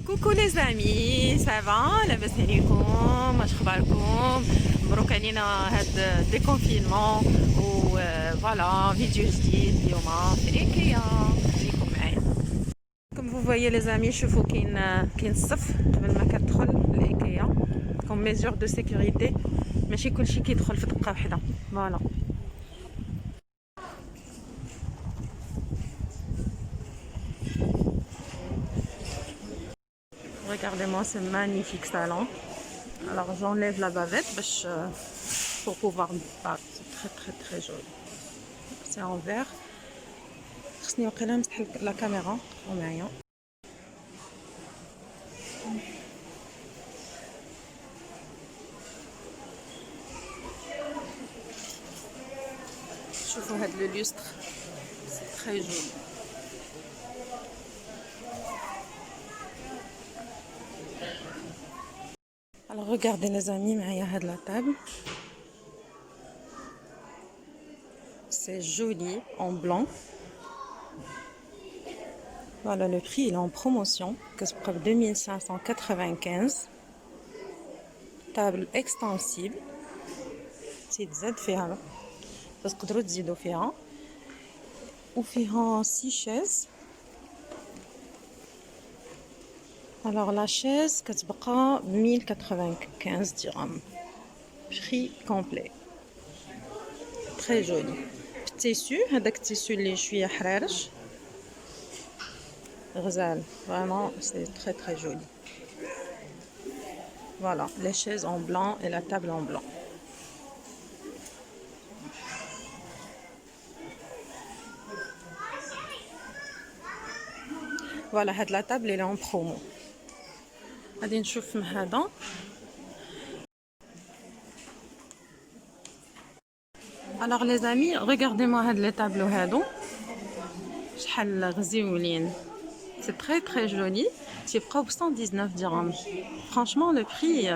كوكو لي زامي سافا لاباس عليكم؟ واش اخباركم؟ مبروك علينا هاد ديكونفينمون و فوالا فيديو جديد اليوم في ايكيا. خليكم معايا. كم فو فويي لي زامي، شوفوا كاين الصف قبل ما كتدخل لايكيا كوم ميزور دو سيكوريتي، ماشي كلشي كيدخل في دقه واحده. فوالا regardez-moi ce magnifique salon. Alors j'enlève la bavette pour pouvoir battre. C'est très très très joli. C'est en verre. خصني وقيلا نفتح لا كاميرا ومعايا. شوفوا هاد لو لوستر سي تري جولي. Alors regardez les amis, معايا هاد لا table. C'est joli en blanc. Voilà, le prix il est en promotion, que c'est pour 2595. Table extensible. تزاد فيها بس تقدروا تزيدوا فيها وفيها 6 chaises. Alors la chaise كتبقى 1095 dirhams. Prix complet. Très joli. Tissu, هذاك التيسو اللي شويه حرارش غزال. Vraiment c'est très très joli. Voilà, les chaises en blanc et la table en blanc. Voilà, هاد la table elle est en promo. غادي نشوف من هذا. Alors les amis, regardez-moi هاد les tableaux هادو شحال غزيولين. C'est très très joli. تيبقاو ب 119 dirhams. Franchement le prix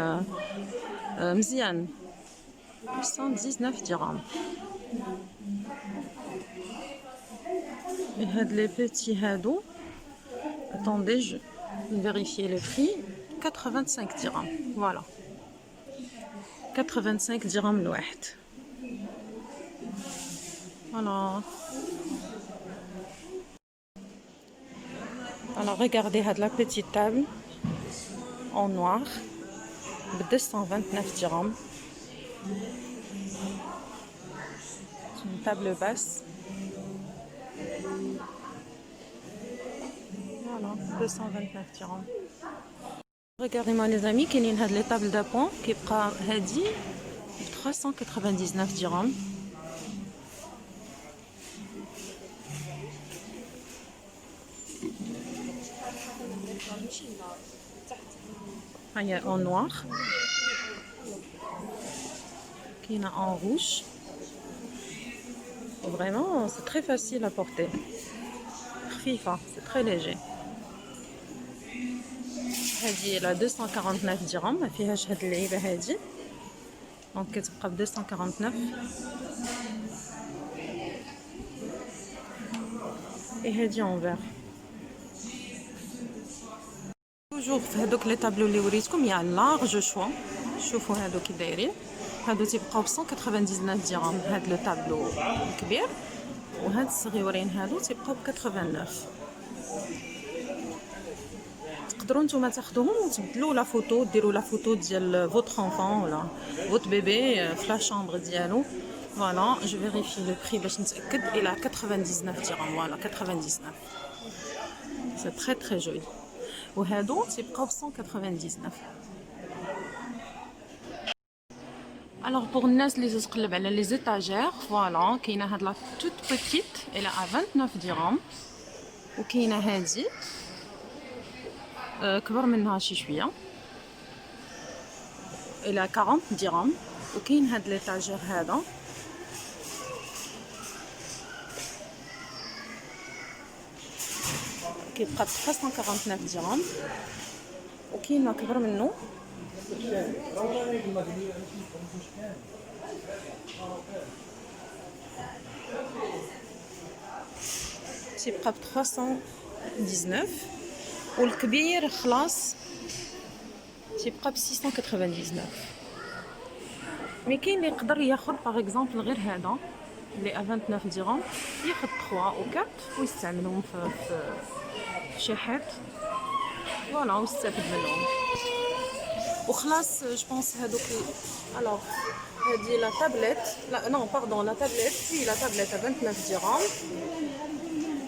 مزيان. 119 dirhams. Et هاد les petits هادو. Attendez, je vais vérifier le prix. 85 dirhams. Voilà. 85 dirhams الواحد. Voilà. Alors regardez la petite table en noir de 229 dirhams. C'est une table basse. Voilà, 229 dirhams. Regardez-moi les amis, qu'il y a les tables d'appoint qui prend hadi 399 dirhams. Il y a en noir, qui est en rouge. Vraiment, c'est très facile à porter. FIFA, c'est très léger. Elle a 249 dirhams. ما فيهاش هاد اللعيبه هادي. Donc كتبقى ب 249. Et هادي en vert. توجور في هذوك لي طابلو اللي وريتكم يا لارج شوا. شوفوا هادو كي دايرين. هادو تيبقاو ب 199 درهم هاد لو طابلو الكبير، وهاد الصغيورين هادو تيبقاو ب 89. تقدروا نتوما تاخذوهم وتبدلوا لا فوتو، ديروا لا فوتو ديال فوتر انفون ولا فوت بيبي في لا شامبر ديالو. فوالا جو فيريفي لو بري باش نتاكد. الى 99 درهم. فوالا 99. سي تري تري جولي. وهادو تيبقاو ب 199. Alors pour الناس اللي تتقلب على لي زيتاجير، فوالا كاينه هاد لا توت بوتيت الى 29 درهم، وكاينه هادي كبر منها شي شويه الى 40 درهم، وكاين هاد ليطاجير هذا كيبقى ب 349 درهم، وكاين ما كبر منه تيبقى ب 319. والكبير خلاص تيبقى ب 699. مي كاين اللي يقدر ياخذ باغ اكزومبل غير هذا اللي 29 درهم، ياخذ 3 و 4 ويستعملهم في شي حيط فوالا ويستافد منهم وخلاص. جو بونس هذوك الوغ هذه لا تابليت، لا نو باردون لا تابليت، في لا تابليت 29 درهم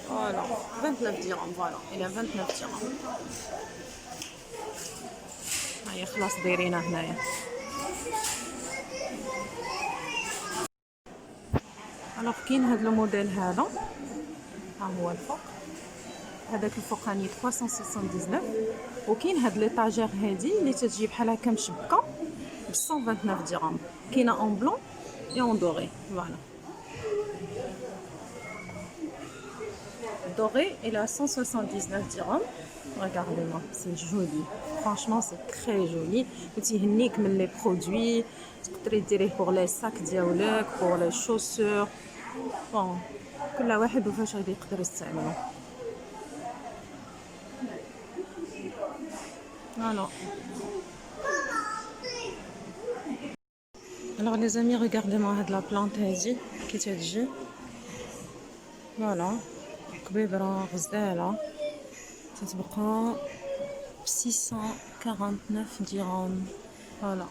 فوالا 29 درهم فوالا الى 29 درهم. هاهي خلاص دايرينها هنايا. الوغ كاين هاد لو موديل هذا، ها هو الفوق، هذاك الفوقاني 379. وكاين هاد ليطاجير هادي اللي تتجي بحال هكا مشبكه ب 129 درهم. كاينه اون بلون اي اون دوري فوالا. doré il est à 179 dirhams. Regardez-moi, c'est joli. Franchement, c'est très joli. وتيهنيك من لي برودوي، تقدري ديريه pour les sacs ديالك، pour les chaussures. bon كل واحد وفاش غادي يقدر يستعملو. voilà. alors les amis, regardez-moi هاد la plante هادي كي تتجي فوالا كبيبرة غزالة، تتبقى ب 649 درهم فوالا.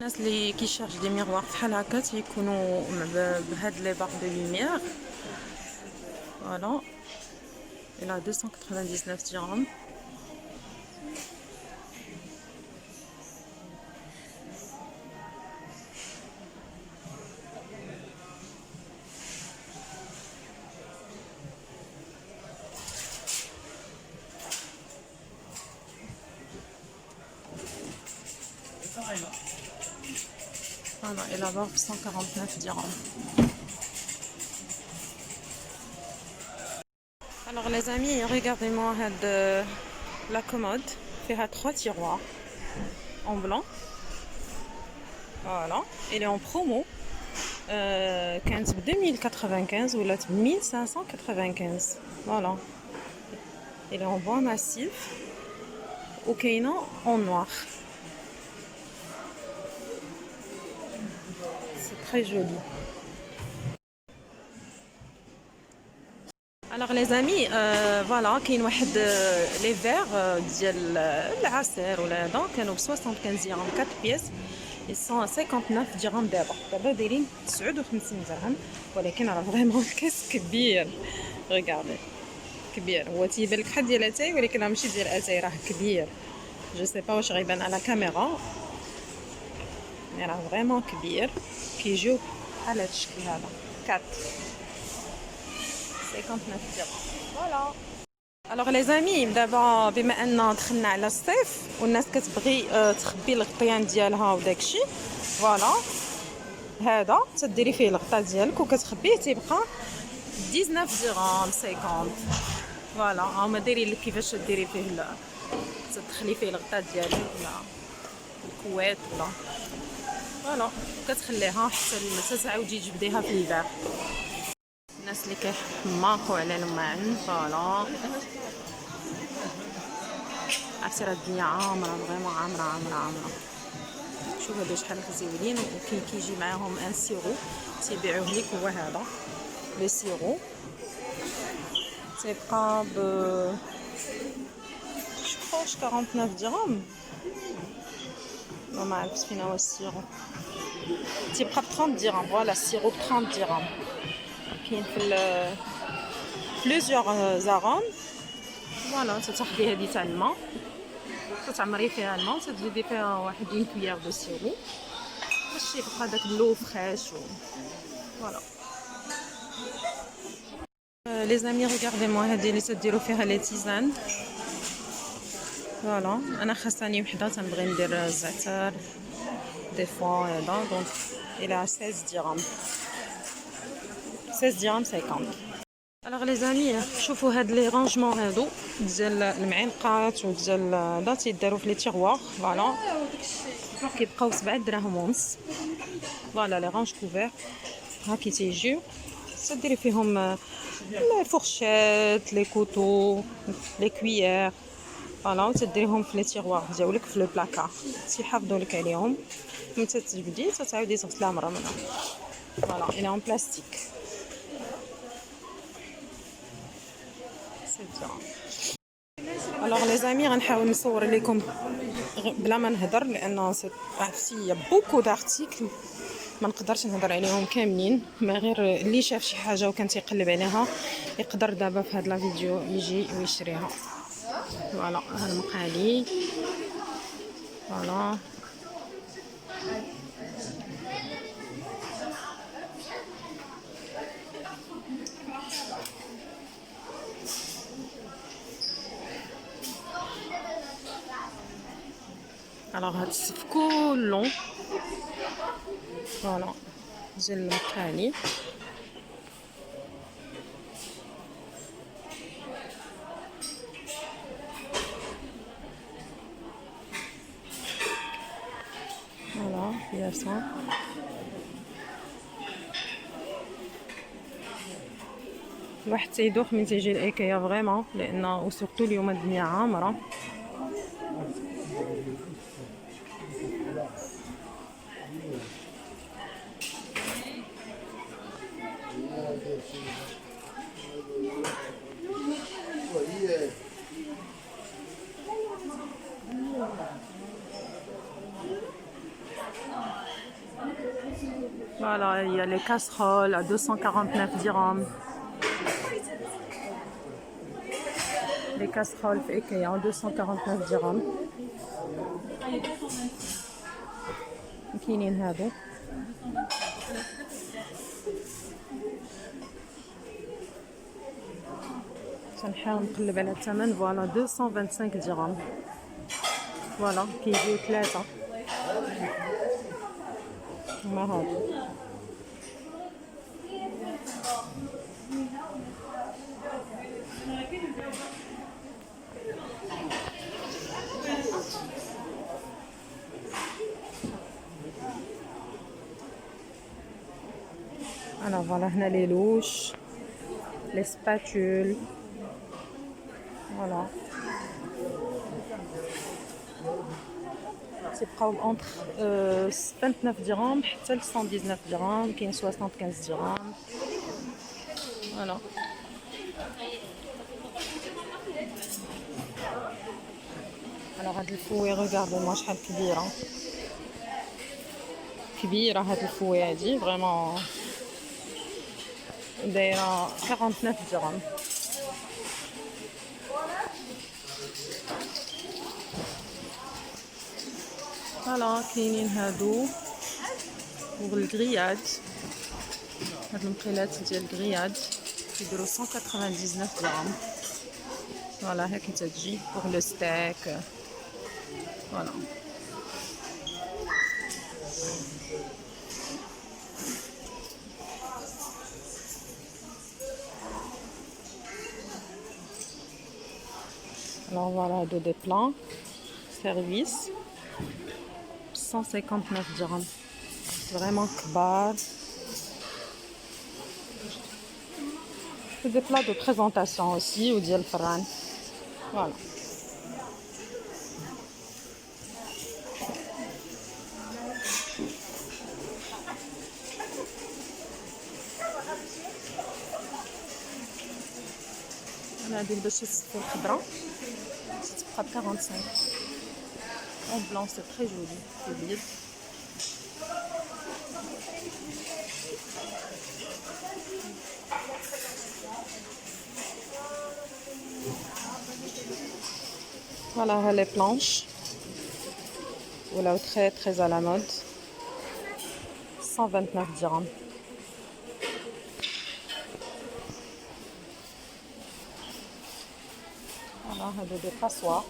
الناس اللي كيشارج دي ميغوار بحال هكا تيكونوا بهاد لي باغ دو لوميير فوالا الى 299 درهم. Voilà, et là-bas 149 dirhams. Alors les amis, regardez-moi la commode. فيها 3 tiroirs en blanc. Voilà, elle est en promo. كانت ب 2095 ولات ب 1595. Voilà. Elle est en bois massif. وكاينه en noir. Très joli. Alors les amis, voilà كاين واحد لي فير ديال العصير ولا هذا كانوا ب 75 درهم 4 بياس، ils sont à 59 درهم دابا دايرين 59 درهم. ولكن راه فريمون الكاس كبير. ريغاردي كبير، هو تيبان لك بحال ديال اتاي ولكن راه ماشي ديال اتاي، راه كبير. جو سي با واش غيبان على كاميرا، مي راه فريمون كبير. كيجيو بحال هاد الشكل هذا 4 59 درهم فوالا. الوغ لي زامي، دابا بما ان دخلنا على الصيف والناس كتبغي تخبي الغطيان ديالها وداكشي، فوالا هذا تديري فيه الغطاء ديالك وكتخبيه تيبقى 19 درهم 50 فوالا. هما دايرين لك كيفاش ديري فيه تدخلي فيه الغطاء ديالك ولا الكويت ولا فوالا، كتخليها حتى تعاودي تجبديها في الباع. الناس اللي كيحماقوا على الماعن فوالا. عرفتي راه الدنيا عامره فريمون عامره. شوف هادو شحال زوينين. وكاين كيجي معاهم ان سيرو تيبيعوه ليك، هو هذا لو سيرو تيبقى ب 49 درهم. ما عرفتش فين هو السيرو، تيبقى ب 30 درهم. فوالا السيرو ب 30 درهم. كاين في بليزيور زارون فوالا. تاخدي هذه تاع الماء تتعمري فيها الماء وتزيدي فيها واحد اون كويير دو سيرو باش يبقى داك اللو فريش فوالا. لي زامي ريغاردي-moi هذه اللي تديروا فيها لي تيزان فوالا. انا خاصني وحده تنبغي ندير الزعتر دي فوا هذا، دونك الى 16 درهم 16 درهم 50. الوغ لي زامي شوفوا هاد لي رانجمون هادو ديال المعلقات وديال هذا تيداروا في لي تيغوار فوالا، كيبقاو 7 دراهم ونص فوالا. لي رانج كوفير هاكي تيجيو تديري فيهم لي فورشيت لي كوتو لي كويير فوالا وتديريهم في لي تيغوار ديالك في لو بلاكار تيحافظوا لك عليهم متى تجبدي تعاودي تغسليها مره من فوالا الى اون بلاستيك سي بيان. الوغ لي زامي غنحاول نصور لكم بلا ما نهضر لان سي عرفتي بوكو دارتيكل ما نقدرش نهضر عليهم كاملين ما غير اللي شاف شي حاجه وكان تيقلب عليها يقدر دابا في هذا الفيديو يجي ويشريها. فوالا ها المقالي فوالا الوغ هاد الصف كله فوالا ديال المقالي فوالا يا سا الواحد تيدوخ من تيجي الايكيا فريمون لان وسورتو اليوم الدنيا عامره. Voilà, il y a les casseroles à 249 dirhams. Les casseroles في IKEA 249 dirhams. كاينين هادو تنحاول نقلب على الثمن. فوالا 225 درهم. فوالا كيجيو ثلاثة هما هادو. انا فوالا هنا لي لوش لي سباتول فوالا تيبقاو اونتر 29 درهم حتى ل 119 درهم. كاين 75 درهم فوالا. الوغ هاد الفوي ريغاردو موا شحال كبيره كبيره هاد الفوي هادي فريمون دايره 49 درهم. فوالا كاينين هادو والغرياد. هاد المقيلات ديال الغرياد كيديروا 199 درهم. فوالا هاكي تتجي بوغ لو ستيك فوالا. Alors voilà des plans service 159 dirhams. C'est vraiment kbar. C'est des plats de présentation aussi ou dial fran. Voilà. On a des bâches pour الخضرة تبقى ب 45. En blanc c'est très joli. C'est bien. Voilà les planches. Voilà très très à la mode. 129 dirhams. Voilà des passoires.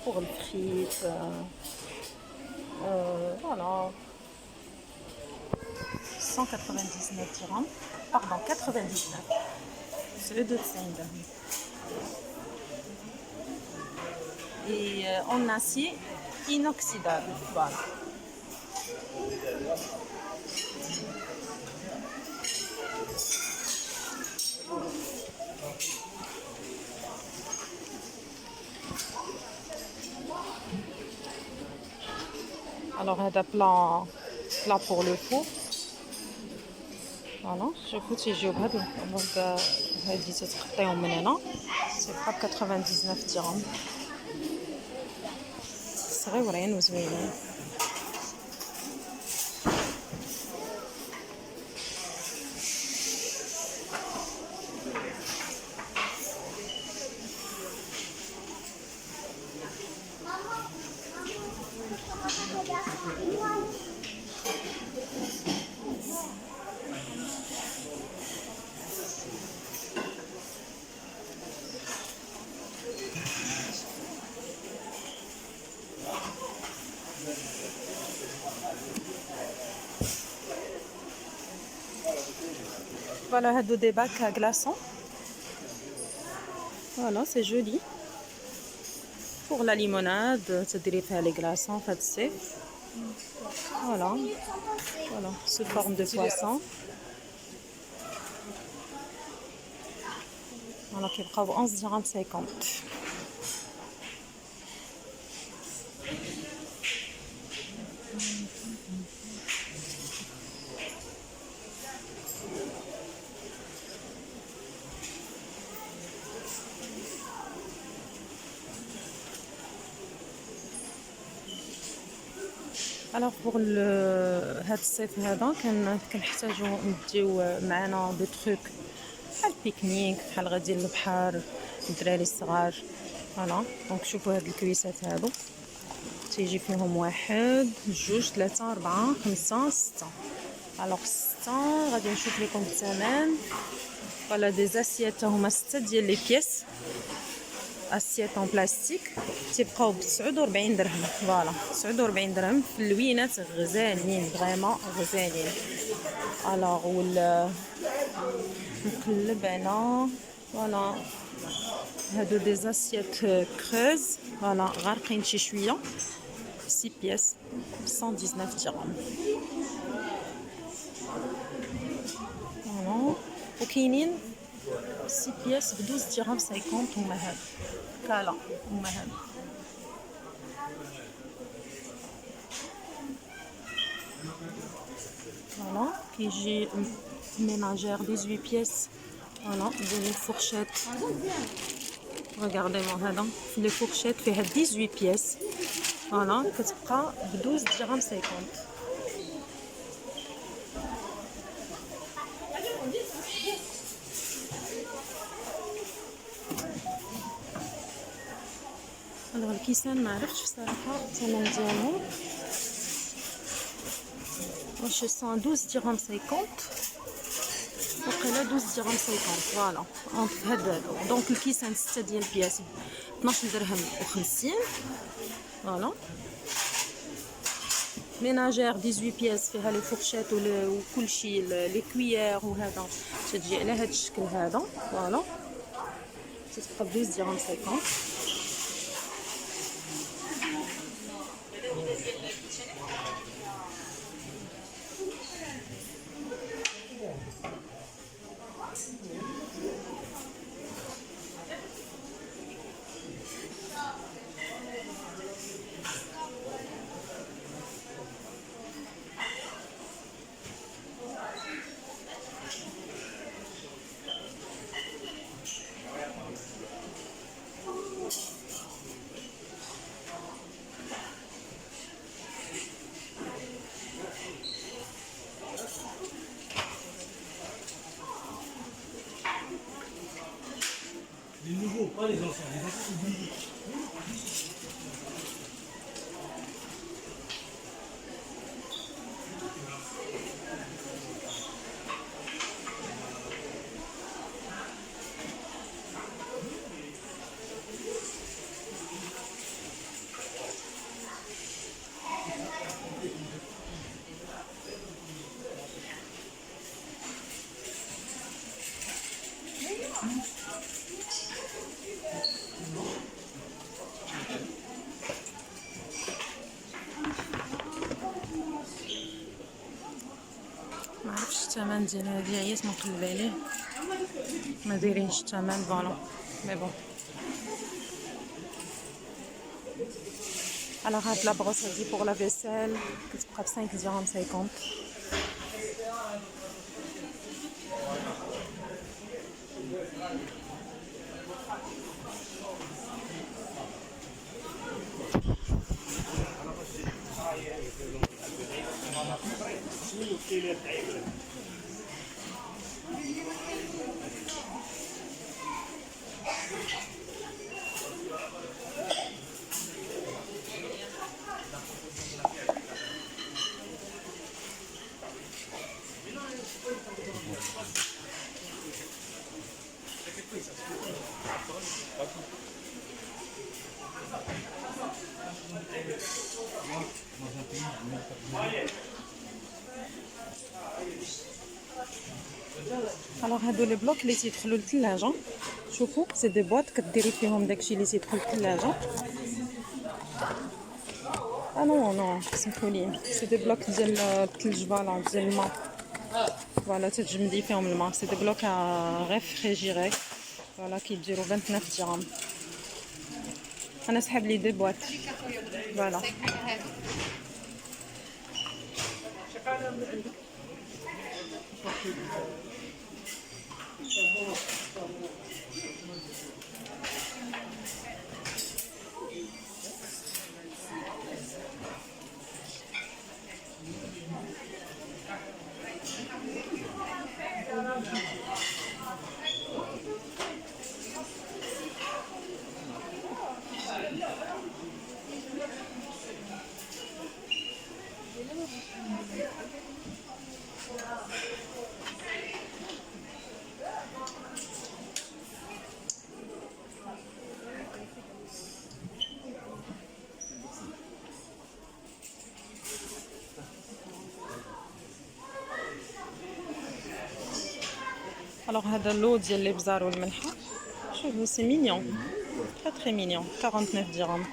Pour le frites. Voilà. 199 dirhams. Pardon, 99. C'est le 2 Et en acier, inoxydable. Voilà. Alors, هذا plat pour le four. Voilà, شوفوا تيجيو بهذا دونك هادي تتقطعيهم من هنا سي بقى ب 99 درهم صغيورين وزوينين. Voilà, هادو des bacs à glaçons. Voilà, c'est joli. Pour la limonade, تديري فيها les glaçons في هاد الصيف. Voilà. Voilà, sous forme de poisson. Voilà, كيبقاو ب 11 درهم 50. Alors pour هاد الصيف هذا كنحتاجو نديو معنا دي تروك بحال بيكنيك بحال غادي للبحر الدراري الصغار. فوالا دونك شوفوا هاد الكويسات هادو تيجي فيهم 1 2 3 4 5 6. الوغ 6 غادي نشوف لكم الثمن. فوالا دي زاسيات هما 6 ديال لي بياس اسيات ان بلاستيك تيبقاو ب 49 درهم. فوالا 49 درهم في اللوينات غزالين فريمون غزالين. الوغ نقلب انا. فوالا هادو دي زاسيات كروز فوالا غارقين شي شويه 6 بياس 119 درهم. فوالا وكاينين 6 بياس ب 12 درهم 50 هما هاد كالا هما هاد. فوالا كيجي ménagère 18 pièces. Voilà, des fourchettes. Regardez-moi هذا في les fourchettes فيها 18 pièces. Voilà, كتبقى ب 12 درهم 50. alors الكيسان ما عرفتش بصراحه الثمن ديالهم واش 112 درهم 50 وقيلا 12 درهم 50. فوالا هاد دونك الكيسان 6 ديال البياس 12 درهم و50. فوالا ميناجير 18 بياس فيها لي فورشيت وكلشي لي كويير وهذا تجي على هاد الشكل هذا. فوالا تتبقى ب 12 درهم 50. Les nouveaux, pas les anciens. Les anciens, c'est nouveaux. ما عرفتش الثمن ديال هذه عييت نقلب عليه ما دايرينش الثمن فوالا مي بون. Alors هاد لا بروس هادي بوغ لا فيسيل كتبقى ب 5 درهم 50. الوغ هادو لي بلوك اللي تيدخلوا للثلاجه شوفوا سي دي بواط كديري فيهم داكشي اللي تيدخل للثلاجه. نو نو سمحوا لي سي دي بلوك ديال الثلج فوالا ديال الماء فوالا تتجمدي فيهم الماء. سي دي بلوك ريفريجيري فوالا كيديروا 29 درهم. انا سحب لي دي بواط فوالا. الوغ هذا اللو ديال لي بزار والملحه شوفوا سي مينيون تري تري مينيون 49 درهم.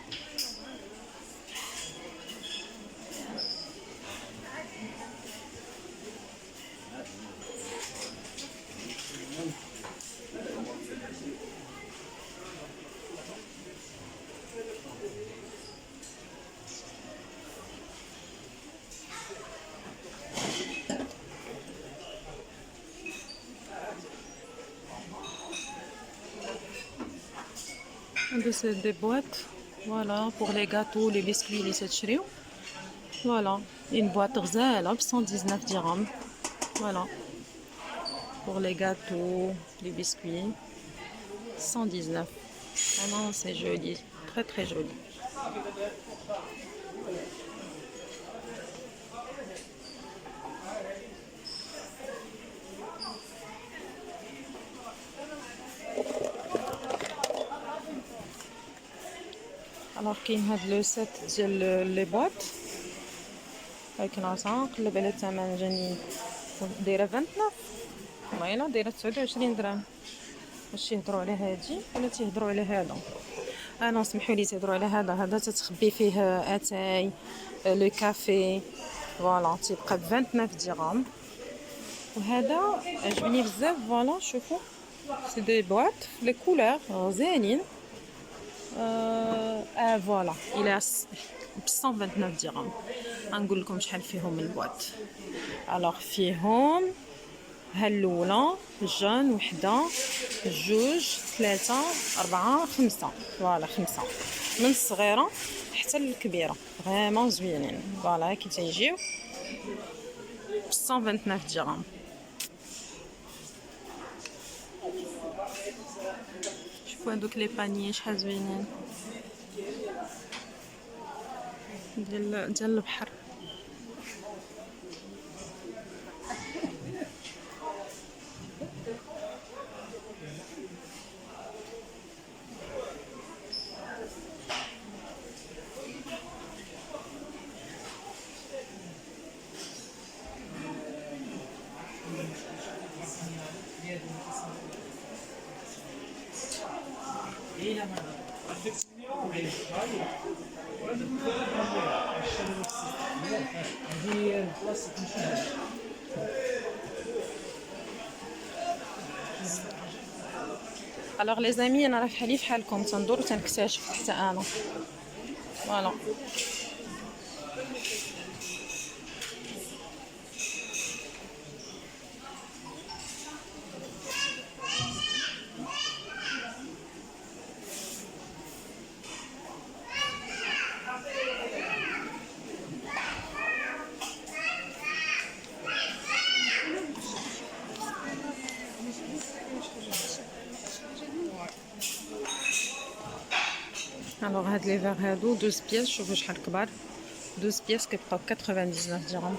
C'est des boîtes, voilà, pour les gâteaux, les biscuits, les tchériou. Voilà, une boîte غزالة ب 119 dirhams. Voilà, pour les gâteaux, les biscuits, 119. Vraiment, c'est joli, très très joli. الوغ كاين هاد لو سيت ديال لي بواط هاك ناقصه نقلب على الثمن جاني دايره 29 والله دايره 29 درهم. واش تيهضروا على هادي ولا تيهضروا على هذا؟ انا سمحوا لي تيهضروا على هذا تتخبي فيه اتاي لو كافي فوالا تيبقى ب 29 درهم. وهذا عجبني بزاف فوالا شوفوا سي دي بواط لي كولور زينين. فوالا الى ب 129 درهم. غنقول لكم شحال فيهم البواط. الوغ فيهم ها الاولى جون وحده جوج ثلاثه اربعه خمسه فوالا 5 من الصغيره حتى للكبيره فريمون زوينين فوالا كي تيجيو ب 129 درهم. شوفوا هذوك لي بانيي شحال زوينين ديال البحر. هذه البلاصه الوغ لي زامي انا راه فحالي فحالكم تندور وتنكتشف حتى انا فوالا. الوغ هاد لي فيغ هادو 12 بياس، شوفوا شحال كبار، 12 بياس كيبقاو 99 درهم.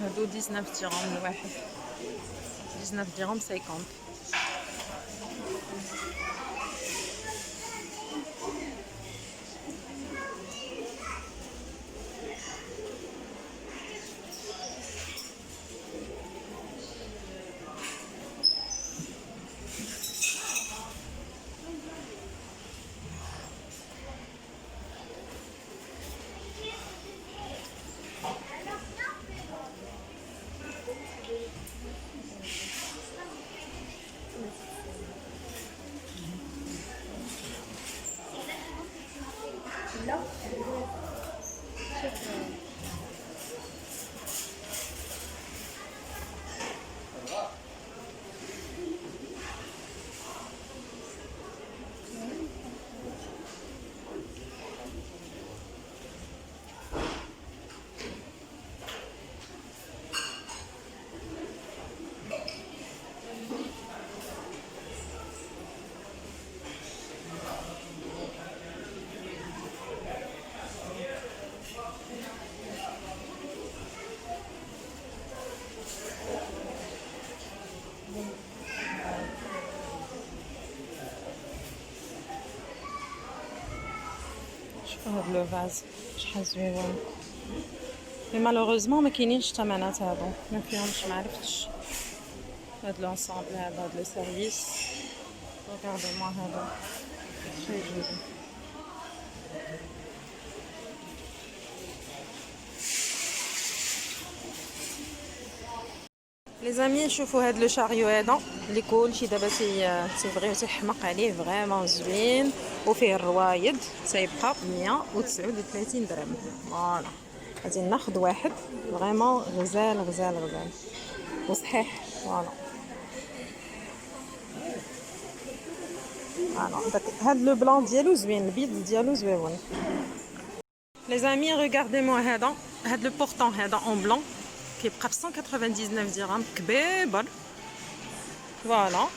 هادو 19 درهم الواحد، 19 درهم 50. شوفوا هاد لو فاز شحال زويون، مي مالوغوزمون ما كاينينش الثمنات هادو، ما فيهمش، ما عرفتش هاد لونسامبل هذا، هاد لو سيرفيس. ريغاردي موا هادو تري جولي. لي زامي شوفوا هاد لو شاريو هذا اللي كلشي دابا سي فغي تيحمق عليه، فريمون زوين وفيه الروايد، تيبقى 139 درهم. فوالا غادي ناخذ واحد فريمون غزال غزال غزال وصحيح. فوالا داك هاد لو بلون ديالو زوين، البيض ديالو زويون. لي زامي ريغاردي موا هاد لو بورطون هذا اون بلون كيبقى ب 199 درهم، كبيبر. فوالا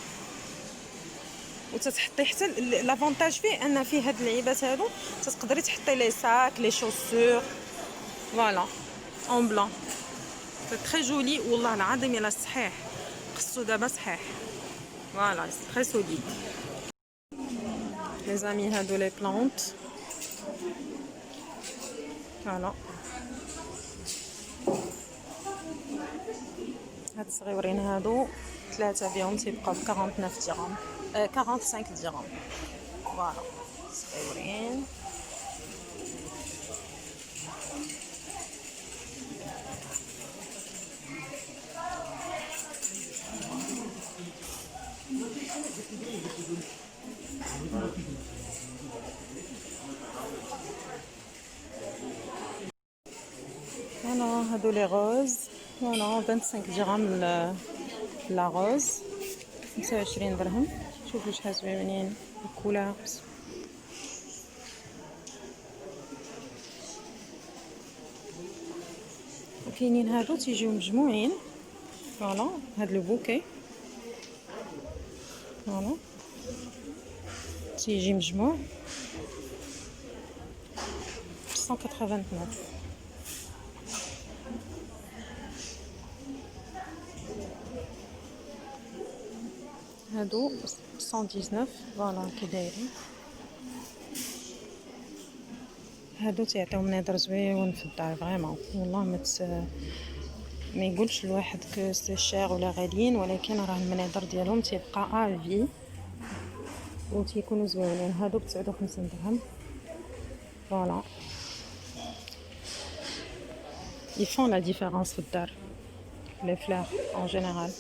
وتتحطي حتى لافونتاج فيه ان فيه هاد اللعيبات هادو تقدري تحطي لي ساك لي شوسور. فوالا اون بلون سي تري جولي والله العظيم الا صحيح قصو دابا صحيح. فوالا سي تري سوليد. لي زامي هادو لي بلانت. فوالا هاد الصغيورين هادو ثلاثه بهم تيبقاو ب 49 درهم 45 درهم. فوالا صغيورين. فوالا هادو لي روز. فوالا 25 درهم لا روز، 25 درهم. شوفوا شحال زوينين الكولور. وكاينين هادو تيجيو مجموعين. فوالا هاد لو بوكي، فوالا تيجي مجموع 189. هادو 119. فوالا كي دايرين هادو تيعطيو منظر زويون في الدار فريمون والله ما يقولش الواحد كو سي شير ولا غاليين، ولكن راه المناظر ديالهم تيبقى افي و تيكونوا زوينين. هادو ب 59 درهم. فوالا ils font la différence في الدار les fleurs en général.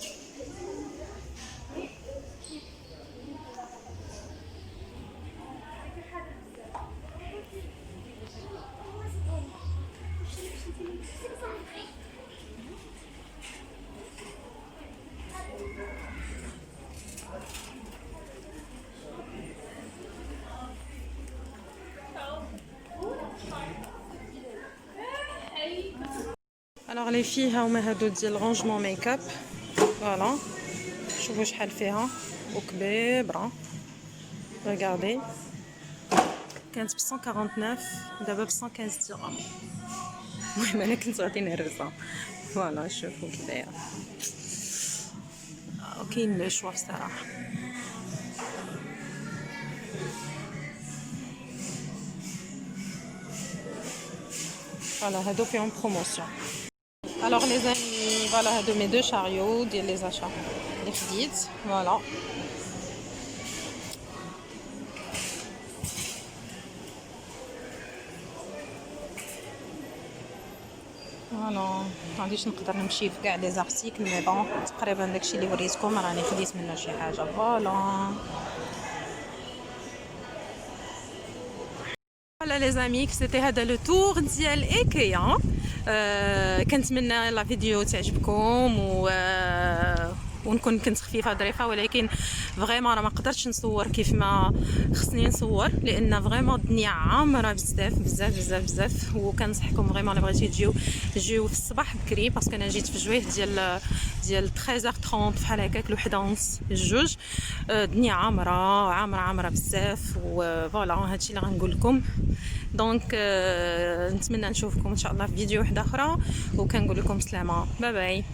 Alors les filles هاهما هادو ديال الرونجمون ميك اب. فوالا شوفوا شحال فيها وكبيبره. ريغاردي كانت ب 149 دابا ب 115 درهم. المهم انا كنت غادي نهرسها. فوالا شوفوا كي دايره. كاين لو شوا بصراحه. فوالا هادو فيهم بروموسيون. Alors les amis, voilà de mes deux chariots, les achats, les خديت, voilà. فوالا ما غاديش نقدر نمشي في كاع لي زارتيكل مي بون تقريبا داكشي اللي وريتكم راني خديت منه شي حاجه. فوالا فوالا لي زامي سيتي هذا لو تور ديال ايكيا. كنتمنى لا فيديو تعجبكم ونكون كنت خفيفه ظريفه، ولكن فريمون انا ما قدرتش نصور كيف ما خصني نصور لان فريمون الدنيا عامره بزاف بزاف بزاف بزاف. وكنصحكم فريمون الا بغيتي تجيو في الصباح بكري، باسكو انا جيت في جويه ديال 13h30 فحال هكاك الوحده ونص الجوج. الدنيا عامره عامره عامره بزاف. وفوالا هادشي اللي غنقول لكم. دونك نتمنى نشوفكم ان شاء الله في فيديو واحده اخرى، وكنقول لكم سلامه. باي باي.